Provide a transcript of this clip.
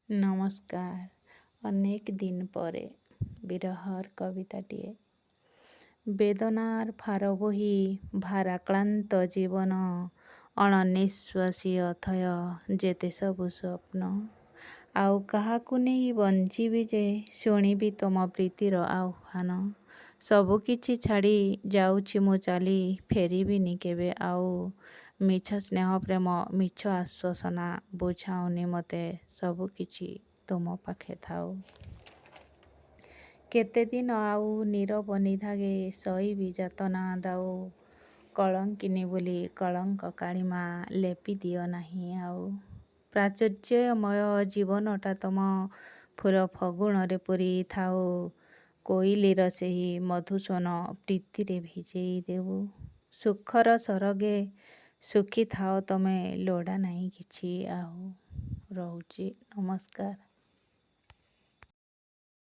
ନମସ୍କାର। ଅନେକ ଦିନ ପରେ ବିରହର କବିତାଟିଏ। ବେଦନାର ଭାର ବୋହି ଭାରାକ୍ଳାନ୍ତ ଜୀବନ, ଅଣନିଶ୍ୱାସୀ ଅଥୟ ଯେତେ ସବୁ ସ୍ୱପ୍ନ। ଆଉ କାହାକୁ ନେଇ ବଞ୍ଚିବି ଯେ, ଶୁଣିବି ତମ ପ୍ରୀତିର ଆହ୍ୱାନ। ସବୁକିଛି ଛାଡ଼ି ଯାଉଛି ମୁଁ ଚାଲି, ଫେରିବିନି କେବେ ଆଉ। ମିଛ ସ୍ନେହ ପ୍ରେମ ମିଛ ଆଶ୍ୱାସନା ବୁଝାଉନି ମୋତେ, ସବୁକିଛି ତୁମ ପାଖେ ଥାଉ। କେତେଦିନ ଆଉ ନୀରବ ନିଧାଘେ ସହିବି ଯାତନା ଦାଉ। କଳଙ୍କିନୀ ବୋଲି କଳଙ୍କ କାଳିମା ଲେପି ଦିଅ ନାହିଁ ଆଉ। ପ୍ରାଚୁର୍ଯ୍ୟମୟ ଜୀବନଟା ତମ ଫୁଲ ଫଗୁଣରେ ପୂରି ଥାଉ। କୋଇଲିର ସେହି ମଧୁସ୍ୱନ ପ୍ରୀତିରେ ଭିଜେଇ ଦେବୁ। ସୁଖର ସରଗେ ସୁଖୀ ଥାଅ ତମେ, ଲୋଡ଼ା ନାହିଁ କିଛି ଆଉ। ରହୁଛି, ନମସ୍କାର।